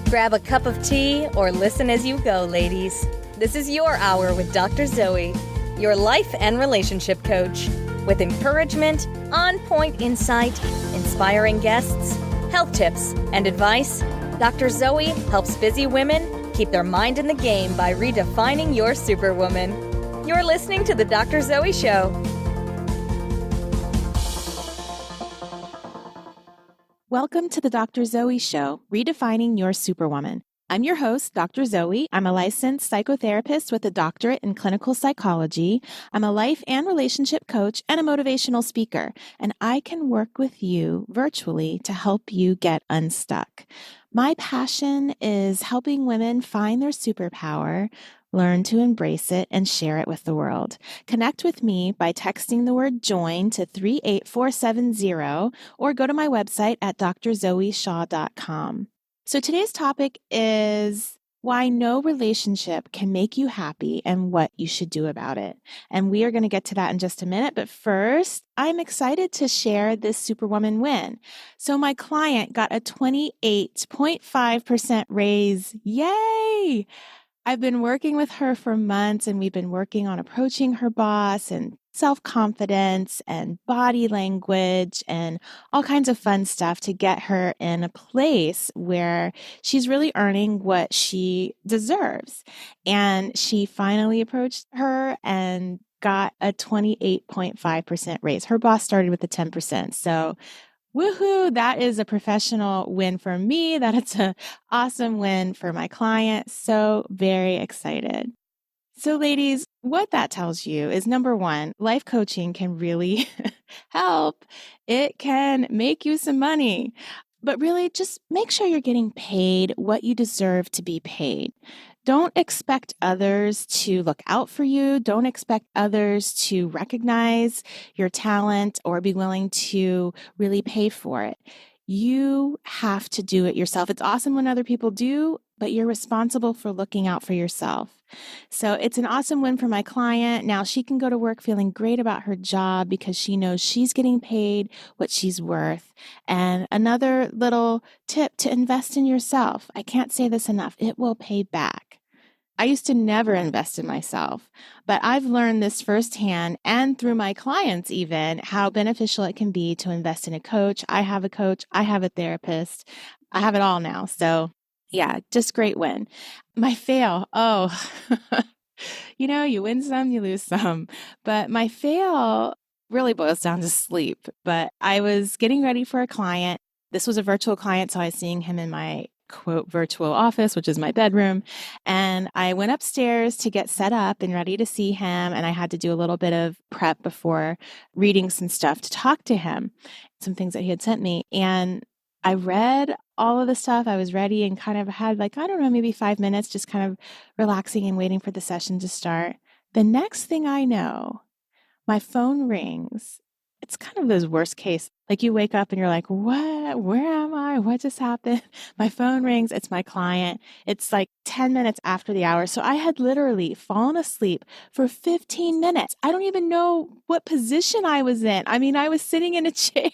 Grab a cup of tea or listen as you go, ladies. This is your hour with Dr. Zoe, your life and relationship coach. With encouragement, on-point insight, inspiring guests, health tips, and advice, Dr. Zoe helps busy women keep their mind in the game by redefining your superwoman. You're listening to The Dr. Zoe Show. Welcome to The Dr. Zoe Show, Redefining Your Superwoman. I'm your host, Dr. Zoe. I'm a licensed psychotherapist with a doctorate in clinical psychology. I'm a life and relationship coach and a motivational speaker, and I can work with you virtually to help you get unstuck. My passion is helping women find their superpower, learn to embrace it, and share it with the world. Connect with me by texting the word JOIN to 38470 or go to my website at drzoeshaw.com. So today's topic is why no relationship can make you happy and what you should do about it. And we are going to get to that in just a minute. But first, I'm excited to share this Superwoman win. So my client got a 28.5% raise. Yay! I've been working with her for months, and we've been working on approaching her boss and self-confidence and body language and all kinds of fun stuff to get her in a place where she's really earning what she deserves. And she finally approached her and got a 28.5% raise. Her boss started with a 10%. So woohoo, that is a professional win for me. That is an awesome win for my client. So very excited. So ladies, what that tells you is number one, life coaching can really help. It can make you some money, but really just make sure you're getting paid what you deserve to be paid. Don't expect others to look out for you. Don't expect others to recognize your talent or be willing to really pay for it. You have to do it yourself. It's awesome when other people do, but you're responsible for looking out for yourself. So it's an awesome win for my client. Now she can go to work feeling great about her job because she knows she's getting paid what she's worth. And another little tip to invest in yourself. I can't say this enough. It will pay back. I used to never invest in myself, but I've learned this firsthand and through my clients even how beneficial it can be to invest in a coach. I have a coach. I have a therapist. I have it all now. So yeah, just great win. My fail. Oh, you win some, you lose some. But my fail really boils down to sleep. But I was getting ready for a client. This was a virtual client, so I was seeing him in my quote virtual office, which is my bedroom. And I went upstairs to get set up and ready to see him. And I had to do a little bit of prep before reading some stuff to talk to him, some things that he had sent me. And I read all of the stuff. I was ready and kind of had maybe 5 minutes, just kind of relaxing and waiting for the session to start. The next thing I know, my phone rings. It's kind of those worst case. Like you wake up and you're like, what? Where am I? What just happened? My phone rings. It's my client. It's like 10 minutes after the hour. So I had literally fallen asleep for 15 minutes. I don't even know what position I was in. I mean, I was sitting in a chair.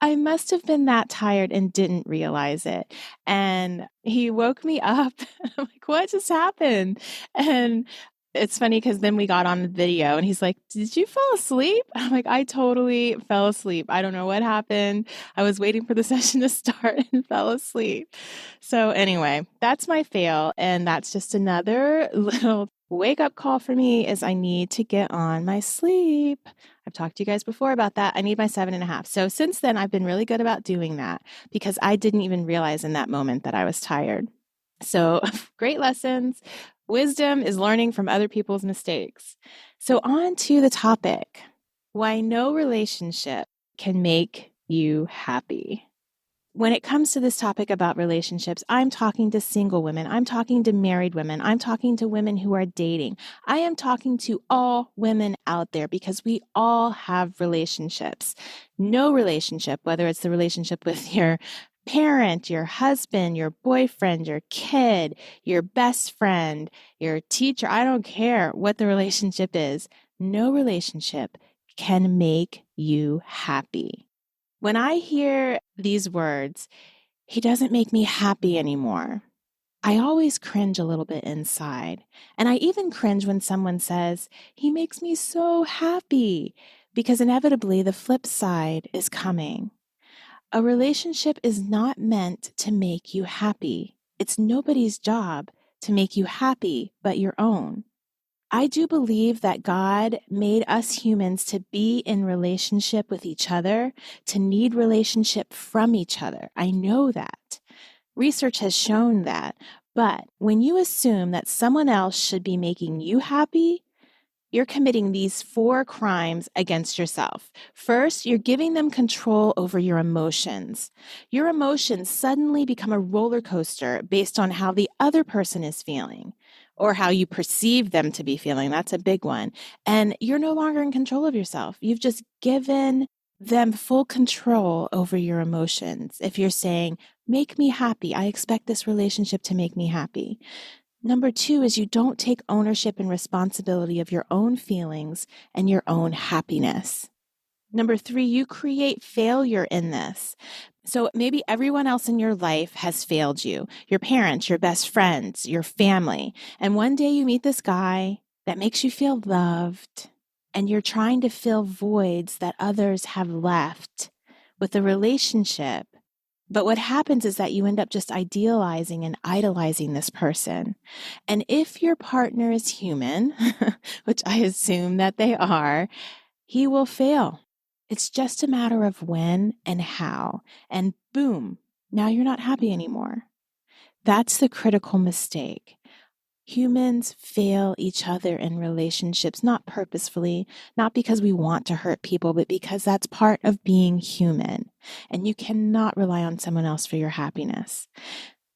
I must have been that tired and didn't realize it. And he woke me up. I'm like, what just happened? And it's funny because then we got on the video and he's like, did you fall asleep? I'm like, I totally fell asleep. I don't know what happened. I was waiting for the session to start and fell asleep. So anyway, that's my fail. And that's just another little wake up call for me is I need to get on my sleep. I've talked to you guys before about that. I need my 7.5. So since then, I've been really good about doing that because I didn't even realize in that moment that I was tired. So great lessons. Wisdom is learning from other people's mistakes. So on to the topic, why no relationship can make you happy. When it comes to this topic about relationships, I'm talking to single women. I'm talking to married women. I'm talking to women who are dating. I am talking to all women out there because we all have relationships. No relationship, whether it's the relationship with your parent, your husband, your boyfriend, your kid, your best friend, your teacher, I don't care what the relationship is. No relationship can make you happy. When I hear these words, He doesn't make me happy anymore. I always cringe a little bit inside. And I even cringe when someone says, he makes me so happy, because inevitably the flip side is coming. A relationship is not meant to make you happy. It's nobody's job to make you happy but your own. I do believe that God made us humans to be in relationship with each other, to need relationship from each other. I know that. Research has shown that. But when you assume that someone else should be making you happy, you're committing these 4 crimes against yourself. First, you're giving them control over your emotions. Your emotions suddenly become a roller coaster based on how the other person is feeling or how you perceive them to be feeling. That's a big one. And you're no longer in control of yourself. You've just given them full control over your emotions. If you're saying, make me happy, I expect this relationship to make me happy. Number 2 is you don't take ownership and responsibility of your own feelings and your own happiness. Number 3, you create failure in this. So maybe everyone else in your life has failed you, your parents, your best friends, your family. And one day you meet this guy that makes you feel loved, and you're trying to fill voids that others have left with a relationship. But what happens is that you end up just idealizing and idolizing this person. And if your partner is human, which I assume that they are, he will fail. It's just a matter of when and how. And boom, now you're not happy anymore. That's the critical mistake. Humans fail each other in relationships, not purposefully, not because we want to hurt people, but because that's part of being human. And you cannot rely on someone else for your happiness.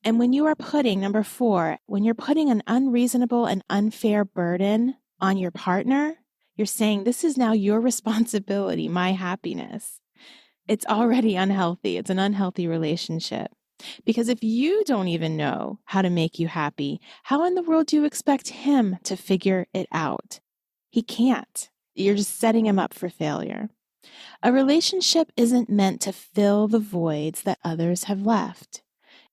And when you are putting, number 4, when you're putting an unreasonable and unfair burden on your partner, you're saying, this is now your responsibility, my happiness. It's already unhealthy. It's an unhealthy relationship. Because if you don't even know how to make you happy, how in the world do you expect him to figure it out? He can't. You're just setting him up for failure. A relationship isn't meant to fill the voids that others have left.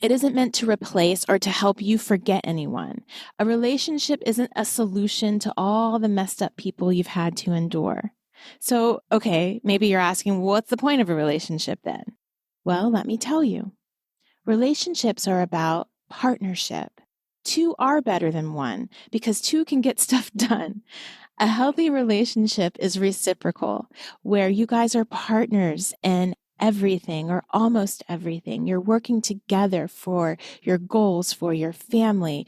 It isn't meant to replace or to help you forget anyone. A relationship isn't a solution to all the messed up people you've had to endure. So, okay, maybe you're asking, what's the point of a relationship then? Well, let me tell you. Relationships are about partnership. 2 are better than 1 because 2 can get stuff done. A healthy relationship is reciprocal, where you guys are partners in everything or almost everything. You're working together for your goals, for your family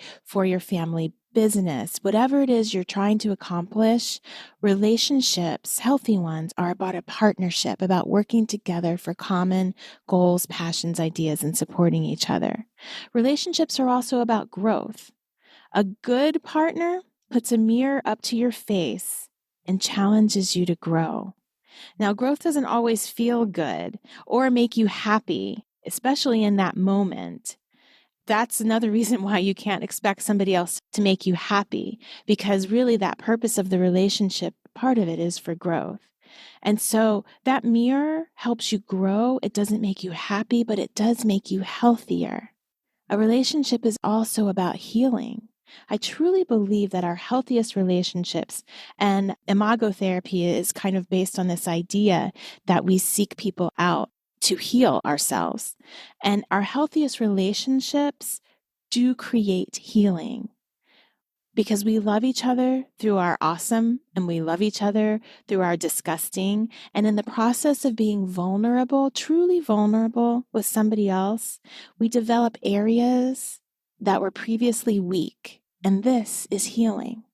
business, whatever it is you're trying to accomplish. Relationships, healthy ones, are about a partnership, about working together for common goals, passions, ideas, and supporting each other. Relationships are also about growth. A good partner puts a mirror up to your face and challenges you to grow. Now, growth doesn't always feel good or make you happy, especially in that moment. That's another reason why you can't expect somebody else to make you happy, because really that purpose of the relationship, part of it is for growth. And so that mirror helps you grow. It doesn't make you happy, but it does make you healthier. A relationship is also about healing. I truly believe that our healthiest relationships, and imagotherapy is kind of based on this idea that we seek people out to heal ourselves. And our healthiest relationships do create healing because we love each other through our awesome and we love each other through our disgusting. And in the process of being vulnerable, truly vulnerable with somebody else, we develop areas that were previously weak. And this is healing.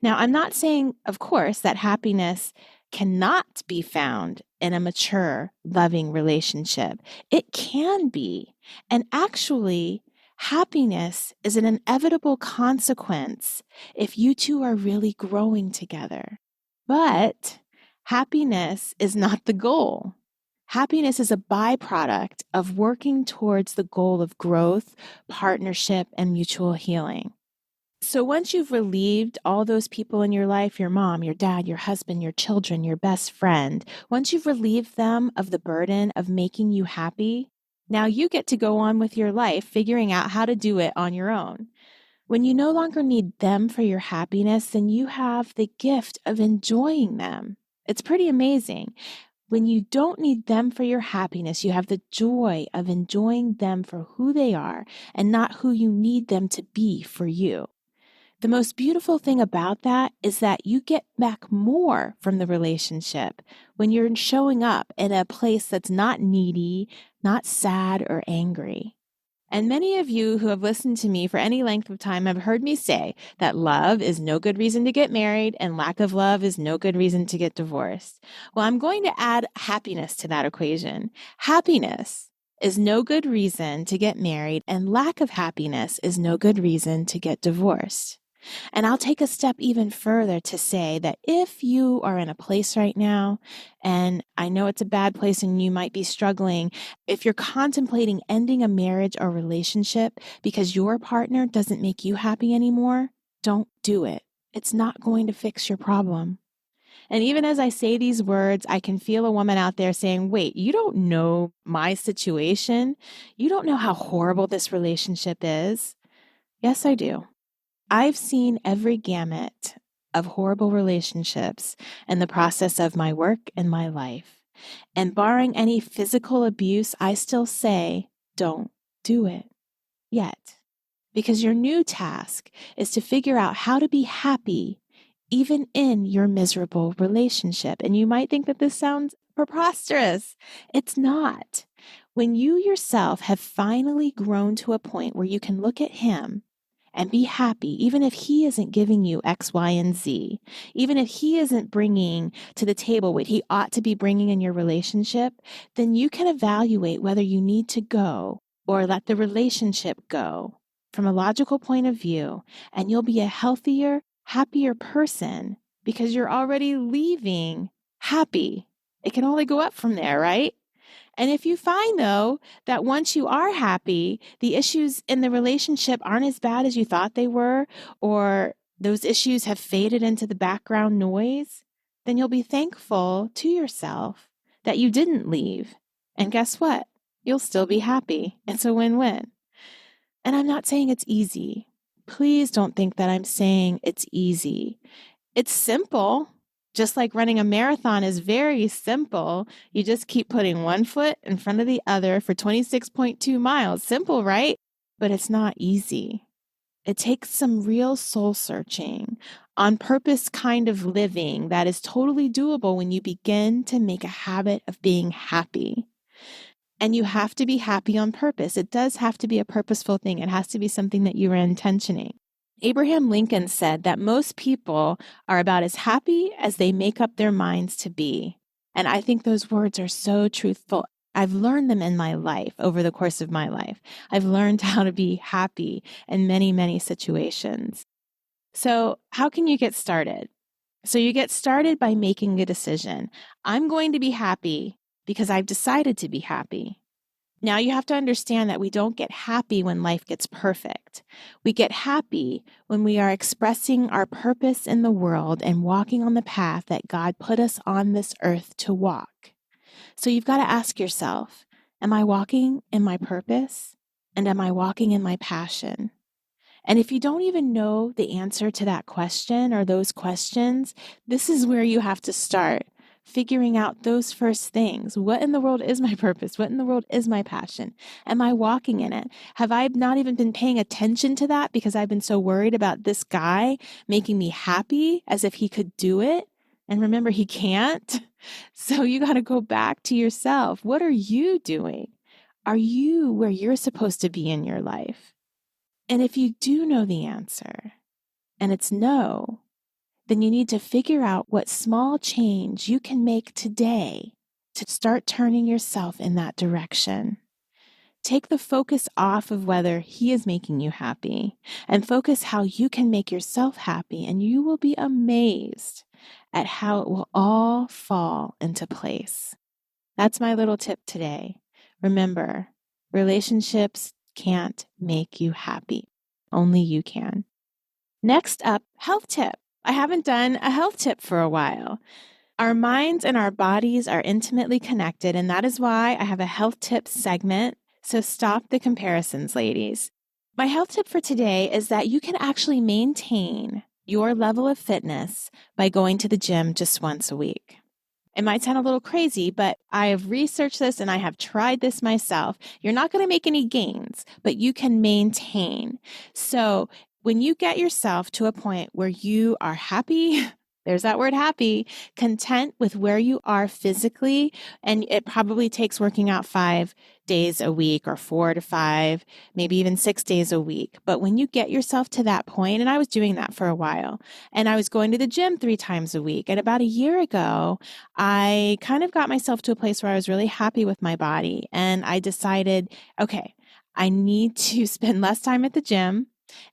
Now, I'm not saying, of course, that happiness cannot be found in a mature, loving relationship. It can be. And actually, happiness is an inevitable consequence if you 2 are really growing together. But happiness is not the goal. Happiness is a byproduct of working towards the goal of growth, partnership, and mutual healing. So once you've relieved all those people in your life, your mom, your dad, your husband, your children, your best friend, once you've relieved them of the burden of making you happy, Now you get to go on with your life, figuring out how to do it on your own. When you no longer need them for your happiness, then you have the gift of enjoying them. It's pretty amazing. When you don't need them for your happiness, you have the joy of enjoying them for who they are and not who you need them to be for you. The most beautiful thing about that is that you get back more from the relationship when you're showing up in a place that's not needy, not sad or angry. And many of you who have listened to me for any length of time have heard me say that love is no good reason to get married and lack of love is no good reason to get divorced. Well, I'm going to add happiness to that equation. Happiness is no good reason to get married and lack of happiness is no good reason to get divorced. And I'll take a step even further to say that if you are in a place right now, and I know it's a bad place and you might be struggling, if you're contemplating ending a marriage or relationship because your partner doesn't make you happy anymore, don't do it. It's not going to fix your problem. And even as I say these words, I can feel a woman out there saying, wait, you don't know my situation. You don't know how horrible this relationship is. Yes, I do. I've seen every gamut of horrible relationships in the process of my work and my life. And barring any physical abuse, I still say, don't do it yet. Because your new task is to figure out how to be happy even in your miserable relationship. And you might think that this sounds preposterous. It's not. When you yourself have finally grown to a point where you can look at him and be happy, even if he isn't giving you X, Y, and Z, even if he isn't bringing to the table what he ought to be bringing in your relationship, then you can evaluate whether you need to go or let the relationship go from a logical point of view, and you'll be a healthier, happier person because you're already leaving happy. It can only go up from there, right? And if you find, though, that once you are happy, the issues in the relationship aren't as bad as you thought they were, or those issues have faded into the background noise, then you'll be thankful to yourself that you didn't leave. And guess what? You'll still be happy. It's a win-win. And I'm not saying it's easy. Please don't think that I'm saying it's easy. It's simple. Just like running a marathon is very simple. You just keep putting one foot in front of the other for 26.2 miles. Simple, right? But it's not easy. It takes some real soul searching, on purpose kind of living that is totally doable when you begin to make a habit of being happy. And you have to be happy on purpose. It does have to be a purposeful thing. It has to be something that you are intentioning. Abraham Lincoln said that most people are about as happy as they make up their minds to be. And I think those words are so truthful. I've learned them in my life over the course of my life. I've learned how to be happy in many, many situations. So how can you get started? So you get started by making a decision. I'm going to be happy because I've decided to be happy. Now you have to understand that we don't get happy when life gets perfect. We get happy when we are expressing our purpose in the world and walking on the path that God put us on this earth to walk. So you've got to ask yourself, am I walking in my purpose? And am I walking in my passion? And if you don't even know the answer to that question or those questions, this is where you have to start. Figuring out those first things. What in the world is my purpose? What in the world is my passion? Am I walking in it? Have I not even been paying attention to that because I've been so worried about this guy making me happy as if he could do it? And remember, he can't. So you got to go back to yourself. What are you doing? Are you where you're supposed to be in your life? And if you do know the answer, and it's no, then you need to figure out what small change you can make today to start turning yourself in that direction. Take the focus off of whether he is making you happy and focus how you can make yourself happy, and you will be amazed at how it will all fall into place. That's my little tip today. Remember, relationships can't make you happy. Only you can. Next up, health tip. I haven't done a health tip for a while. Our minds and our bodies are intimately connected, and that is why I have a health tip segment So stop the comparisons, ladies. My health tip for today is that you can actually maintain your level of fitness by going to the gym just once a week. It might sound a little crazy, but I have researched this and I have tried this myself. You're not going to make any gains, but you can maintain. So when you get yourself to a point where you are happy, there's that word happy, content with where you are physically, and it probably takes working out 5 days a week or 4 to 5, maybe even 6 days a week. But when you get yourself to that point, and I was doing that for a while, and I was going to the gym 3 times a week. And about a year ago, I kind of got myself to a place where I was really happy with my body. And I decided, okay, I need to spend less time at the gym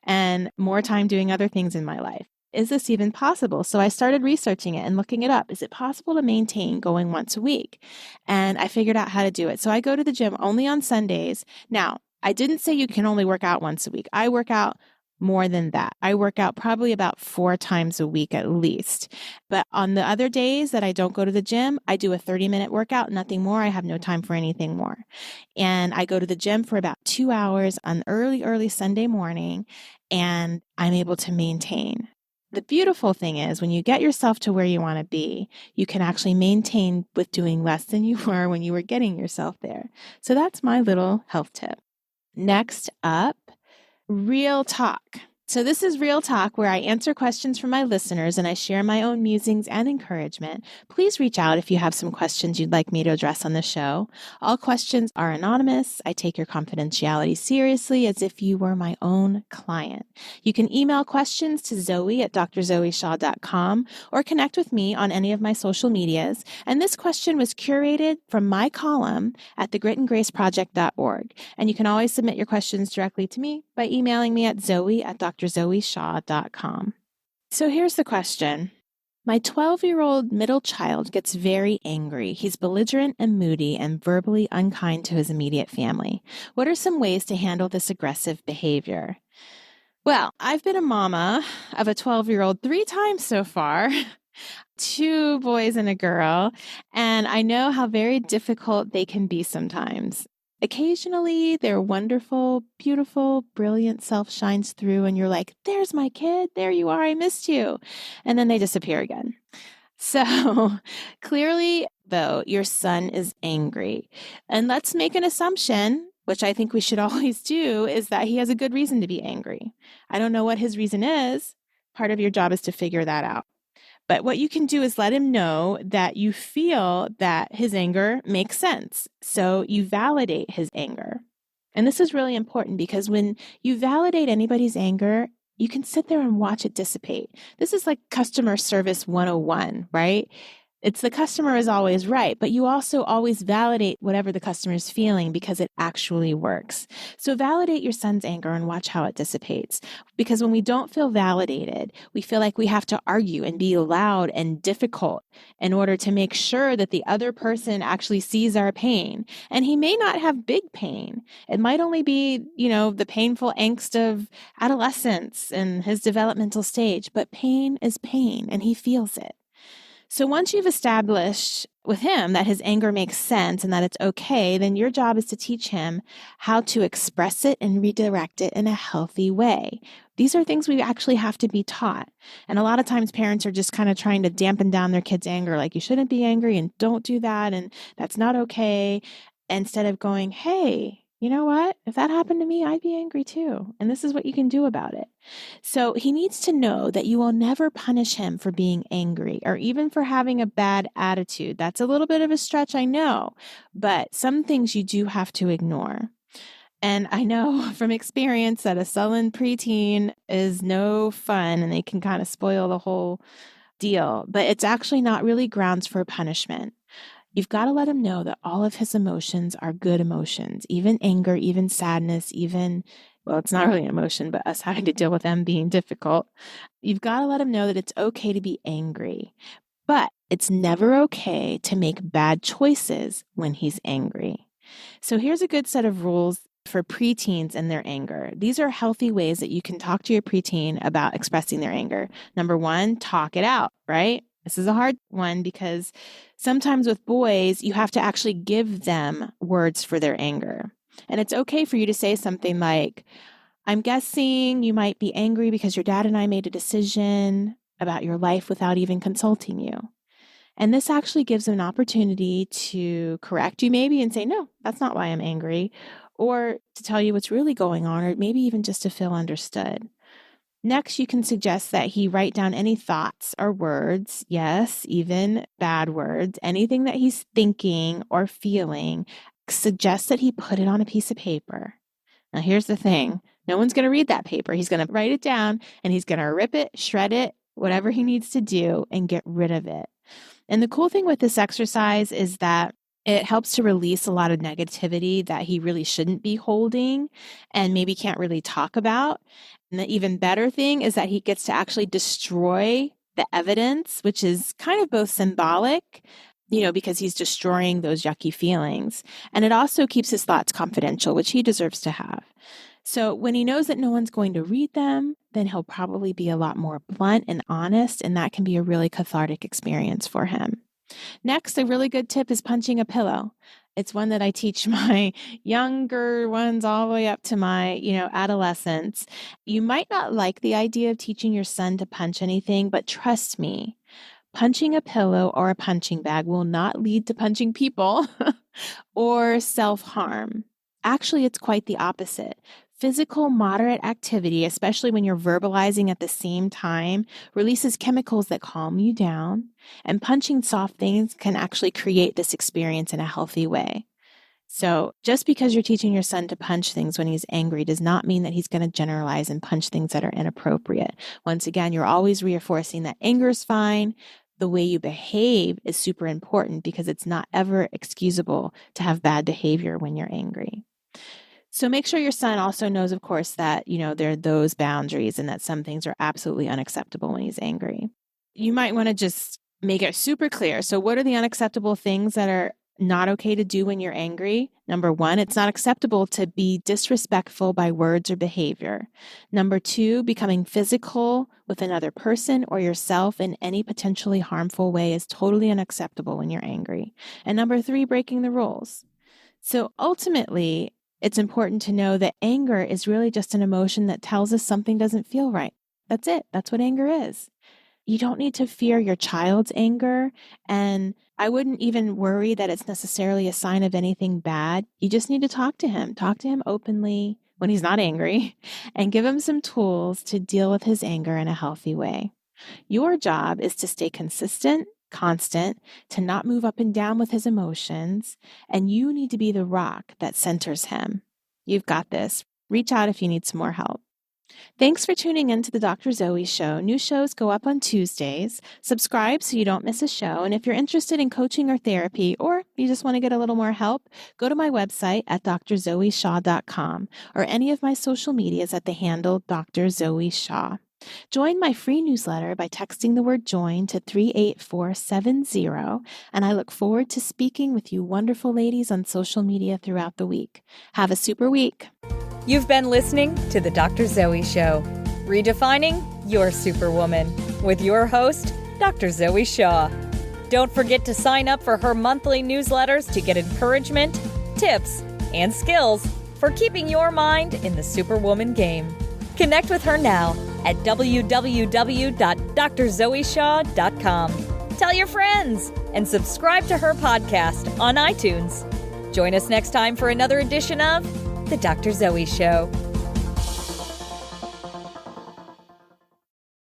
and more time doing other things in my life. Is this even possible? So I started researching it and looking it up. Is it possible to maintain going once a week? And I figured out how to do it. So I go to the gym only on Sundays. Now, I didn't say you can only work out once a week. I work out more than that. I work out probably about 4 times a week at least. But on the other days that I don't go to the gym, I do a 30-minute workout, nothing more. I have no time for anything more. And I go to the gym for about 2 hours on early Sunday morning, and I'm able to maintain. The beautiful thing is when you get yourself to where you want to be, you can actually maintain with doing less than you were when you were getting yourself there. So that's my little health tip. Next up, real talk. So this is Real Talk, where I answer questions from my listeners and I share my own musings and encouragement. Please reach out if you have some questions you'd like me to address on the show. All questions are anonymous. I take your confidentiality seriously as if you were my own client. You can email questions to Zoe at drzoeshaw.com or connect with me on any of my social medias. And this question was curated from my column at thegritandgraceproject.org. And you can always submit your questions directly to me by emailing me at zoe at drzoeshaw.com. So here's the question. My 12-year-old middle child gets very angry. He's belligerent and moody and verbally unkind to his immediate family. What are some ways to handle this aggressive behavior? Well, I've been a mama of a 12-year-old 3 times so far, 2 boys and a girl, and I know how very difficult they can be sometimes. Occasionally, their wonderful, beautiful, brilliant self shines through and you're like, there's my kid. There you are. I missed you. And then they disappear again. So clearly, though, your son is angry. And let's make an assumption, which I think we should always do, is that he has a good reason to be angry. I don't know what his reason is. Part of your job is to figure that out. But what you can do is let him know that you feel that his anger makes sense. So you validate his anger. And this is really important because when you validate anybody's anger, you can sit there and watch it dissipate. This is like customer service 101, right? It's the customer is always right, but you also always validate whatever the customer is feeling because it actually works. So validate your son's anger and watch how it dissipates. Because when we don't feel validated, we feel like we have to argue and be loud and difficult in order to make sure that the other person actually sees our pain. And he may not have big pain. It might only be, the painful angst of adolescence and his developmental stage, but pain is pain and he feels it. So once you've established with him that his anger makes sense and that it's okay, then your job is to teach him how to express it and redirect it in a healthy way. These are things we actually have to be taught. And a lot of times parents are just kind of trying to dampen down their kids' anger, like you shouldn't be angry and don't do that and that's not okay, instead of going, hey, you know what? If that happened to me, I'd be angry too. And this is what you can do about it. So he needs to know that you will never punish him for being angry or even for having a bad attitude. That's a little bit of a stretch, I know, but some things you do have to ignore. And I know from experience that a sullen preteen is no fun and they can kind of spoil the whole deal, but it's actually not really grounds for punishment. You've got to let him know that all of his emotions are good emotions, even anger, even sadness, it's not really an emotion, but us having to deal with them being difficult. You've got to let him know that it's okay to be angry, but it's never okay to make bad choices when he's angry. So here's a good set of rules for preteens and their anger. These are healthy ways that you can talk to your preteen about expressing their anger. Number 1, talk it out, right? This is a hard one because sometimes with boys, you have to actually give them words for their anger. And it's okay for you to say something like, I'm guessing you might be angry because your dad and I made a decision about your life without even consulting you. And this actually gives an opportunity to correct you maybe and say, no, that's not why I'm angry, or to tell you what's really going on, or maybe even just to feel understood. Next, you can suggest that he write down any thoughts or words, yes, even bad words, anything that he's thinking or feeling. Suggest that he put it on a piece of paper. Now, here's the thing. No one's going to read that paper. He's going to write it down and he's going to rip it, shred it, whatever he needs to do, and get rid of it. And the cool thing with this exercise is that it helps to release a lot of negativity that he really shouldn't be holding and maybe can't really talk about. And the even better thing is that he gets to actually destroy the evidence, which is kind of both symbolic, because he's destroying those yucky feelings. And it also keeps his thoughts confidential, which he deserves to have. So when he knows that no one's going to read them, then he'll probably be a lot more blunt and honest, and that can be a really cathartic experience for him. Next, a really good tip is punching a pillow. It's one that I teach my younger ones all the way up to my, adolescents. You might not like the idea of teaching your son to punch anything, but trust me, punching a pillow or a punching bag will not lead to punching people or self-harm. Actually, it's quite the opposite. Physical moderate activity, especially when you're verbalizing at the same time, releases chemicals that calm you down, and punching soft things can actually create this experience in a healthy way. So just because you're teaching your son to punch things when he's angry does not mean that he's going to generalize and punch things that are inappropriate. Once again, you're always reinforcing that anger is fine. The way you behave is super important because it's not ever excusable to have bad behavior when you're angry. So make sure your son also knows, of course, that, there are those boundaries and that some things are absolutely unacceptable when he's angry. You might want to just make it super clear. So what are the unacceptable things that are not okay to do when you're angry? Number 1, it's not acceptable to be disrespectful by words or behavior. Number 2, becoming physical with another person or yourself in any potentially harmful way is totally unacceptable when you're angry. And number 3, breaking the rules. So ultimately, it's important to know that anger is really just an emotion that tells us something doesn't feel right. That's it. That's what anger is. You don't need to fear your child's anger, and I wouldn't even worry that it's necessarily a sign of anything bad. You just need to talk to him openly when he's not angry, and give him some tools to deal with his anger in a healthy way. Your job is to stay consistent, constant, to not move up and down with his emotions, and you need to be the rock that centers him. You've got this. Reach out if you need some more help. Thanks for tuning in to the Dr. Zoe Show. New shows go up on Tuesdays. Subscribe so you don't miss a show. And if you're interested in coaching or therapy, or you just want to get a little more help, go to my website at drzoeshaw.com or any of my social medias at the handle Dr. Zoe Shaw. Join my free newsletter by texting the word join to 38470, and I look forward to speaking with you wonderful ladies on social media throughout the week. Have a super week. You've been listening to The Dr. Zoe Show, redefining your superwoman, with your host, Dr. Zoe Shaw. Don't forget to sign up for her monthly newsletters to get encouragement, tips, and skills for keeping your mind in the superwoman game. Connect with her now at www.drzoeshaw.com. Tell your friends and subscribe to her podcast on iTunes. Join us next time for another edition of The Dr. Zoe Show.